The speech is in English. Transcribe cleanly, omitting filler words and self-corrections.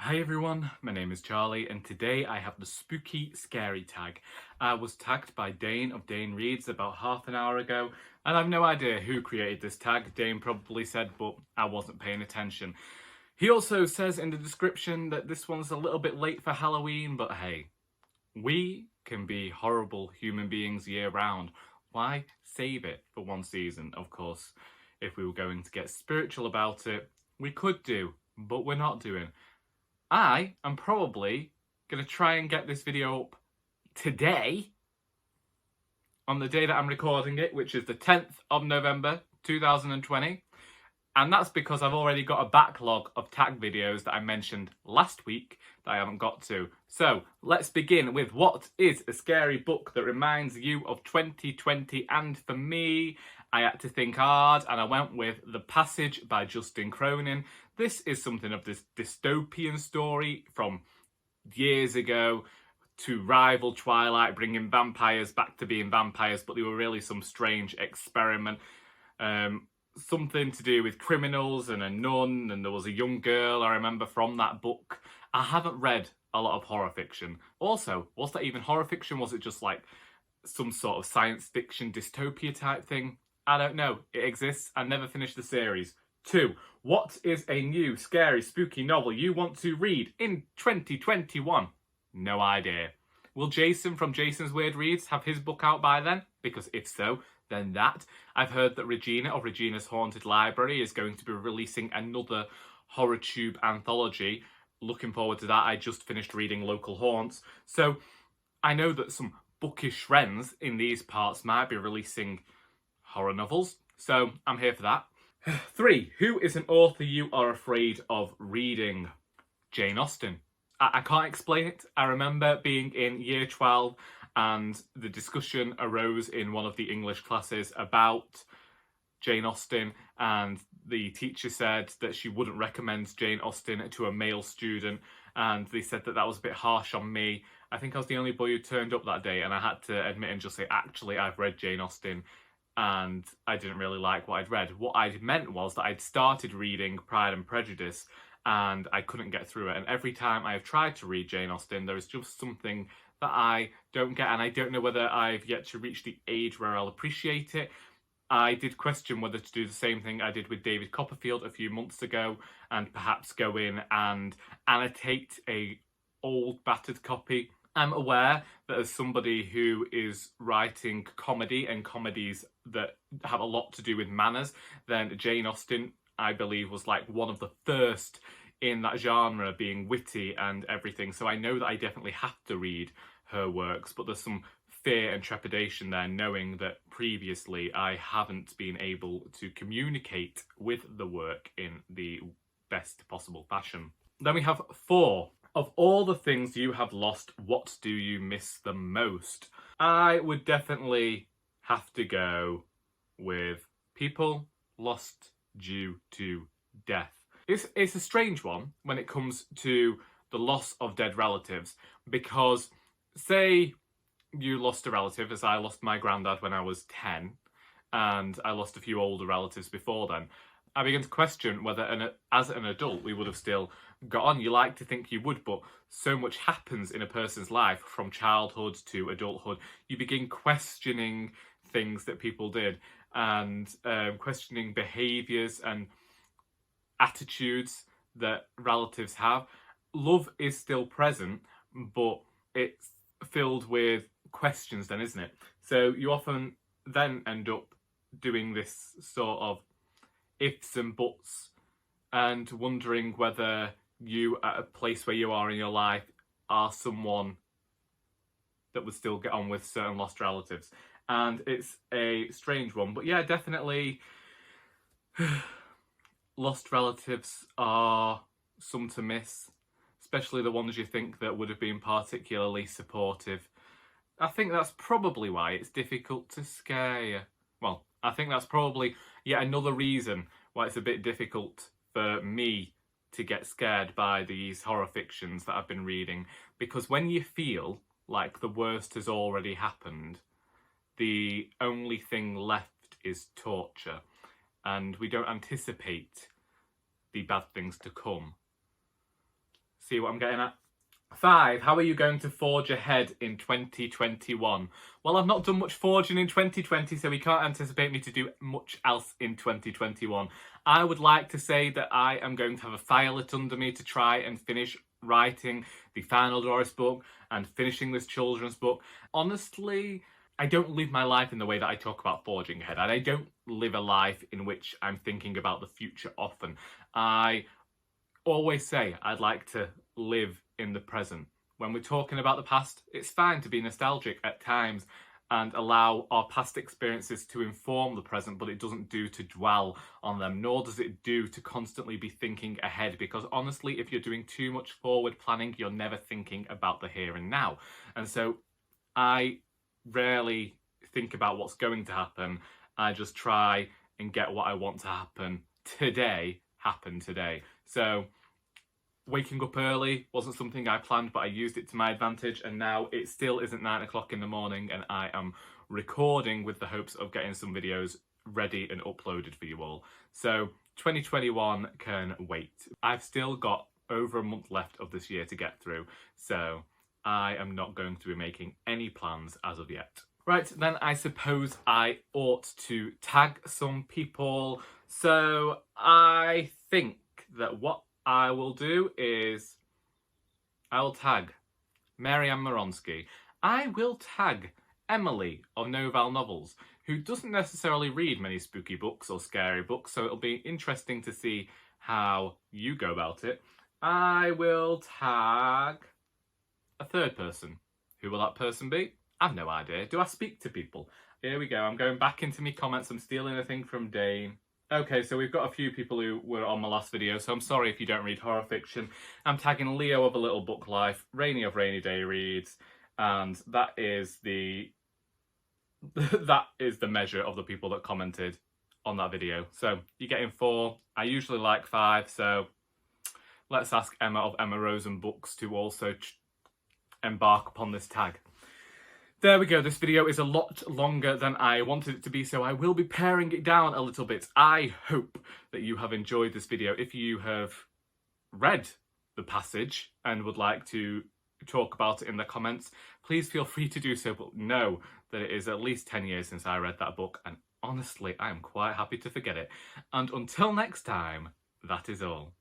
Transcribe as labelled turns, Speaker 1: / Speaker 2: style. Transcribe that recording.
Speaker 1: Hi everyone, my name is Charlie and today I have the spooky scary tag. I was tagged by Dane of Dane Reads about half an hour ago and I've no idea who created this tag. Dane probably said, but I wasn't paying attention. He also says in the description that this one's a little bit late for Halloween, but hey, we can be horrible human beings year round. Why save it for one season? Of course, if we were going to get spiritual about it, we could do, but we're not doing. I am probably going to try and get this video up today, on the day that I'm recording it, which is the 10th of November 2020. And that's because I've already got a backlog of tag videos that I mentioned last week that I haven't got to. So let's begin with what is a scary book that reminds you of 2020. And for me, I had to think hard and I went with The Passage by Justin Cronin. This is something of this dystopian story from years ago to rival Twilight, bringing vampires back to being vampires, but they were really some strange experiment. Something to do with criminals and a nun, and there was a young girl I remember from that book. I haven't read a lot of horror fiction. Also, was that even horror fiction? Was it just like some sort of science fiction dystopia type thing? I don't know. It exists. I never finished the series. 2. What is a new, scary, spooky novel you want to read in 2021? No idea. Will Jason from Jason's Weird Reads have his book out by then? Because if so, then that. I've heard that Regina of Regina's Haunted Library is going to be releasing another horror tube anthology. Looking forward to that. I just finished reading Local Haunts. So I know that some bookish friends in these parts might be releasing horror novels. So I'm here for that. 3. Who is an author you are afraid of reading? Jane Austen. I can't explain it. I remember being in year 12 and the discussion arose in one of the English classes about Jane Austen, and the teacher said that she wouldn't recommend Jane Austen to a male student, and they said that that was a bit harsh on me. I think I was the only boy who turned up that day, and I had to admit and just say, actually, I've read Jane Austen, and I didn't really like what I'd read. What I'd meant was that I'd started reading Pride and Prejudice, and I couldn't get through it. And every time I've tried to read Jane Austen, there is just something that I don't get, and I don't know whether I've yet to reach the age where I'll appreciate it. I did question whether to do the same thing I did with David Copperfield a few months ago, and perhaps go in and annotate a old battered copy. I'm aware that as somebody who is writing comedy and comedies that have a lot to do with manners, then Jane Austen, I believe, was like one of the first in that genre, being witty and everything. So I know that I definitely have to read her works, but there's some fear and trepidation there, knowing that previously I haven't been able to communicate with the work in the best possible fashion. Then we have 4. Of all the things you have lost, what do you miss the most? I would definitely have to go with people lost due to death. It's a strange one when it comes to the loss of dead relatives, because say you lost a relative, as I lost my granddad when I was 10, and I lost a few older relatives before then. I began to question whether, as an adult, we would have still got on. You like to think you would, but so much happens in a person's life from childhood to adulthood. You begin questioning things that people did, and questioning behaviours and attitudes that relatives have. Love is still present, but it's filled with questions then, isn't it? So you often then end up doing this sort of ifs and buts and wondering whether you, at a place where you are in your life, are someone that would still get on with certain lost relatives. And it's a strange one, but yeah, definitely lost relatives are some to miss, especially the ones you think that would have been particularly supportive. I think that's probably why it's difficult to scare you. Well, I think that's probably yet another reason why it's a bit difficult for me to get scared by these horror fictions that I've been reading, because when you feel like the worst has already happened, the only thing left is torture, and we don't anticipate the bad things to come. See what I'm getting at? 5. How are you going to forge ahead in 2021? Well, I've not done much forging in 2020, so we can't anticipate me to do much else in 2021. I would like to say that I am going to have a fire lit under me to try and finish writing the final Doris book and finishing this children's book. Honestly, I don't live my life in the way that I talk about forging ahead, and I don't live a life in which I'm thinking about the future often. I always say I'd like to live in the present. When we're talking about the past, it's fine to be nostalgic at times and allow our past experiences to inform the present, but it doesn't do to dwell on them, nor does it do to constantly be thinking ahead, because honestly, if you're doing too much forward planning, you're never thinking about the here and now. And so I rarely think about what's going to happen. I just try and get what I want to happen today happen today. So waking up early wasn't something I planned, but I used it to my advantage, and now it still isn't 9 o'clock in the morning and I am recording with the hopes of getting some videos ready and uploaded for you all. So 2021 can wait. I've still got over a month left of this year to get through, so I am not going to be making any plans as of yet. Right, then I suppose I ought to tag some people. So I think that what I will do is I will tag Mary-Ann Moronsky. I will tag Emily of Noval Novels, who doesn't necessarily read many spooky books or scary books, so it'll be interesting to see how you go about it. I will tag a third person. Who will that person be? I've no idea. Do I speak to people? Here we go. I'm going back into my comments. I'm stealing a thing from Dane. Okay, so we've got a few people who were on my last video, so I'm sorry if you don't read horror fiction. I'm tagging Leo of A Little Book Life, Rainy of Rainy Day Reads, and that is the measure of the people that commented on that video. So you're getting 4. I usually like 5, so let's ask Emma of Emma Rosen Books to also embark upon this tag. There we go, this video is a lot longer than I wanted it to be, so I will be paring it down a little bit. I hope that you have enjoyed this video. If you have read the passage and would like to talk about it in the comments, please feel free to do so, but know that it is at least 10 years since I read that book, and honestly, I am quite happy to forget it. And until next time, that is all.